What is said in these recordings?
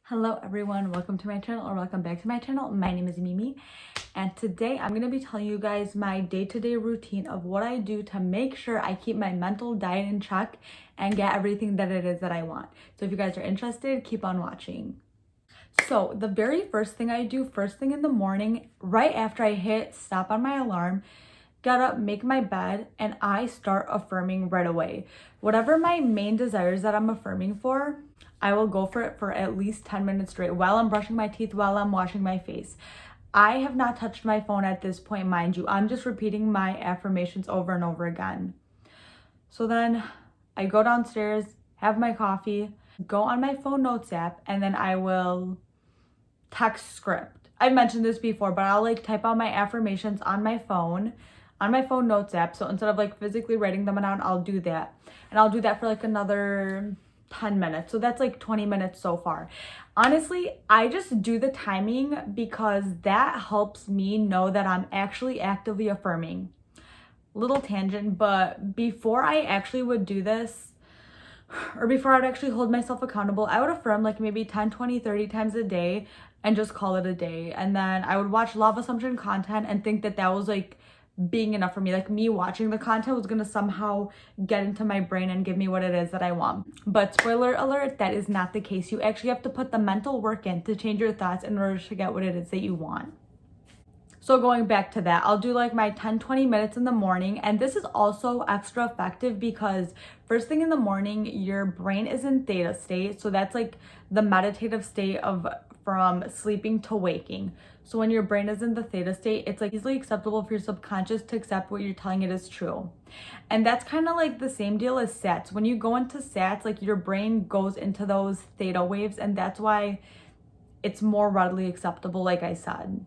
Hello everyone, welcome to my channel or welcome back to my channel. My name is Mimi and today I'm going to be telling you guys my day-to-day routine of what I do to make sure I keep my mental diet in check and get everything that it is that I want. So if you guys are interested, keep on watching. So the very first thing I do first thing in the morning, right after I hit stop on my alarm, get up, make my bed, and I start affirming right away. Whatever my main desires that I'm affirming for, I will go for it for at least 10 minutes straight while I'm brushing my teeth, while I'm washing my face. I have not touched my phone at this point, mind you. I'm just repeating my affirmations over and over again. So then I go downstairs, have my coffee, go on my phone notes app, and then I will text script. I've mentioned this before, but I'll type out my affirmations on my phone notes app. So instead of physically writing them down, I'll do that. And I'll do that for another 10 minutes. So that's 20 minutes so far. Honestly, I just do the timing because that helps me know that I'm actually actively affirming. Little tangent, but before I actually would do this, or before I would actually hold myself accountable, I would affirm maybe 10, 20, 30 times a day and just call it a day. And then I would watch law of assumption content and think that that was being enough for me. Me watching the content was gonna somehow get into my brain and give me what it is that I want. But spoiler alert, that is not the case. You actually have to put the mental work in to change your thoughts in order to get what it is that you want. So going back to that, I'll do my 10-20 minutes in the morning, and this is also extra effective because first thing in the morning your brain is in theta state. So that's the meditative state of from sleeping to waking. So when your brain is in the theta state, it's easily acceptable for your subconscious to accept what you're telling it is true. And that's kind of the same deal as sats. When you go into sats, your brain goes into those theta waves, and that's why it's more readily acceptable, like I said.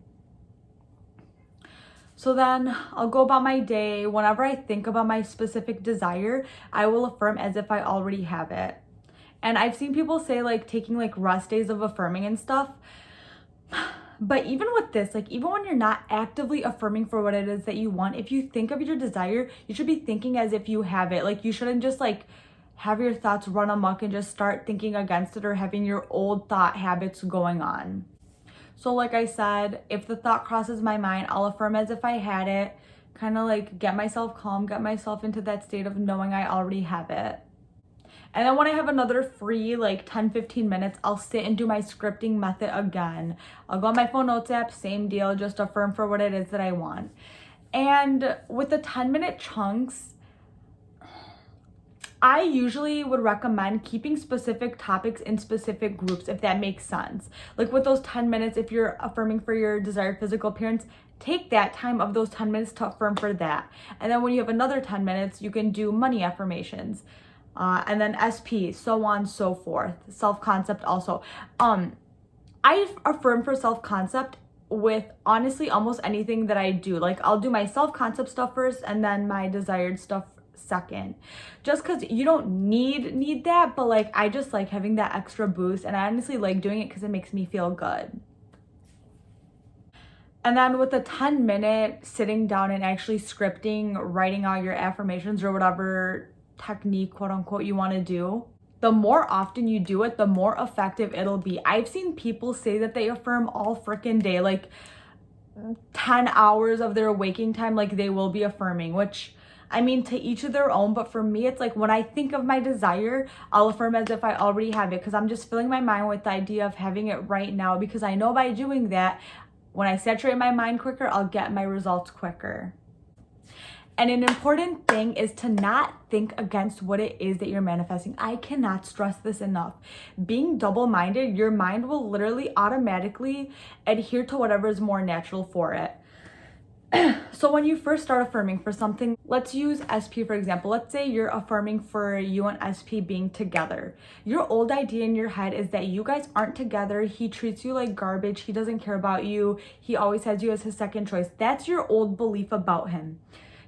So then I'll go about my day. Whenever I think about my specific desire, I will affirm as if I already have it. And I've seen people say taking rest days of affirming and stuff. But even with this, even when you're not actively affirming for what it is that you want, if you think of your desire, you should be thinking as if you have it. You shouldn't just have your thoughts run amok and just start thinking against it or having your old thought habits going on. So like I said, if the thought crosses my mind, I'll affirm as if I had it, kind of get myself calm, get myself into that state of knowing I already have it. And then when I have another free 10-15 minutes, I'll sit and do my scripting method again. I'll go on my phone notes app, same deal, just affirm for what it is that I want. And with the 10-minute chunks, I usually would recommend keeping specific topics in specific groups, if that makes sense. With those 10 minutes, if you're affirming for your desired physical appearance, take that time of those 10 minutes to affirm for that. And then when you have another 10 minutes, you can do money affirmations. And then SP, so on, so forth. Self-concept also. I affirm for self-concept with honestly almost anything that I do. I'll do my self-concept stuff first and then my desired stuff second, just because you don't need that, but I just like having that extra boost, and I honestly like doing it because it makes me feel good. And then with the 10-minute sitting down and actually scripting, writing out your affirmations or whatever technique, quote unquote, you want to do, the more often you do it, the more effective it'll be. I've seen people say that they affirm all freaking day, 10 hours of their waking time, they will be affirming, which I mean, to each of their own, but for me, it's when I think of my desire, I'll affirm as if I already have it because I'm just filling my mind with the idea of having it right now, because I know by doing that, when I saturate my mind quicker, I'll get my results quicker. And an important thing is to not think against what it is that you're manifesting. I cannot stress this enough. Being double-minded, your mind will literally automatically adhere to whatever is more natural for it. So when you first start affirming for something, let's use SP for example. Let's say you're affirming for you and SP being together. Your old idea in your head is that you guys aren't together. He treats you like garbage. He doesn't care about you. He always has you as his second choice. That's your old belief about him.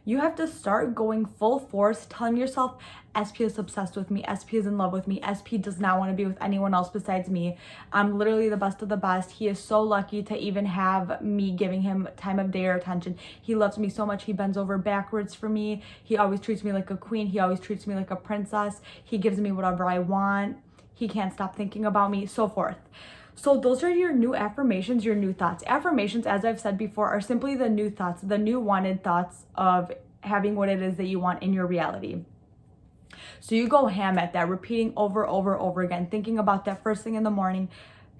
You have to start going full force, telling yourself, SP is obsessed with me. SP is in love with me. SP does not want to be with anyone else besides me. I'm literally the best of the best. He is so lucky to even have me giving him time of day or attention. He loves me so much. He bends over backwards for me. He always treats me like a queen. He always treats me like a princess. He gives me whatever I want. He can't stop thinking about me, so forth. So those are your new affirmations, your new thoughts. Affirmations, as I've said before, are simply the new thoughts, the new wanted thoughts of having what it is that you want in your reality. So you go ham at that, repeating over again, thinking about that first thing in the morning,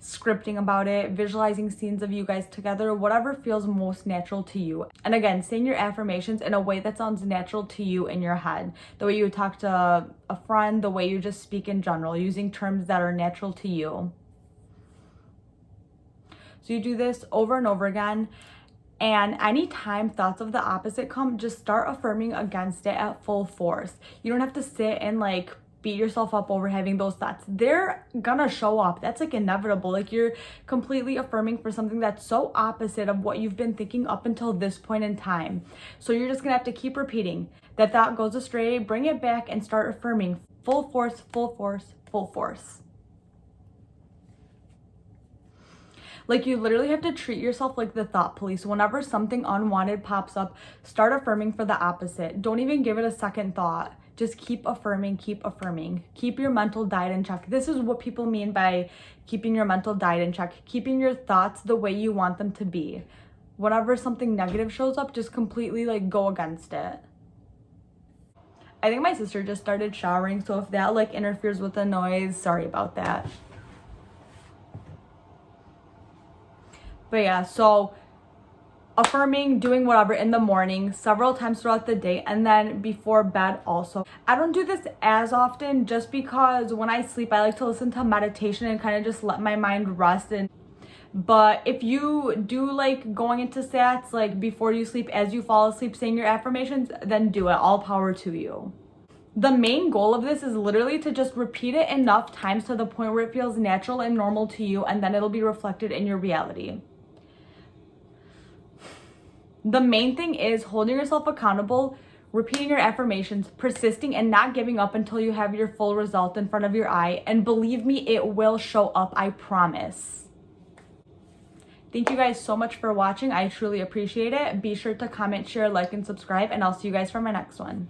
scripting about it, visualizing scenes of you guys together, whatever feels most natural to you. And again, saying your affirmations in a way that sounds natural to you in your head. The way you would talk to a friend, the way you just speak in general, using terms that are natural to you. So you do this over and over again. And anytime thoughts of the opposite come, just start affirming against it at full force. You don't have to sit and like beat yourself up over having those thoughts. They're gonna show up. That's like inevitable. Like you're completely affirming for something that's so opposite of what you've been thinking up until this point in time. So you're just gonna have to keep repeating. That thought goes astray, bring it back and start affirming. Full force, full force, full force. Like you literally have to treat yourself like the thought police. Whenever something unwanted pops up, start affirming for the opposite. Don't even give it a second thought. Just keep affirming, keep affirming. Keep your mental diet in check. This is what people mean by keeping your mental diet in check. Keeping your thoughts the way you want them to be. Whenever something negative shows up, just completely like go against it. I think my sister just started showering, so if that like interferes with the noise, sorry about that. But yeah, so affirming, doing whatever in the morning, several times throughout the day, and then before bed also. I don't do this as often just because when I sleep, I like to listen to meditation and kind of just let my mind rest. But if you do like going into sats, like before you sleep, as you fall asleep, saying your affirmations, then do it. All power to you. The main goal of this is literally to just repeat it enough times to the point where it feels natural and normal to you, and then it'll be reflected in your reality. The main thing is holding yourself accountable, repeating your affirmations, persisting, and not giving up until you have your full result in front of your eye. And believe me, it will show up, I promise. Thank you guys so much for watching. I truly appreciate it. Be sure to comment, share, like, and subscribe, and I'll see you guys for my next one.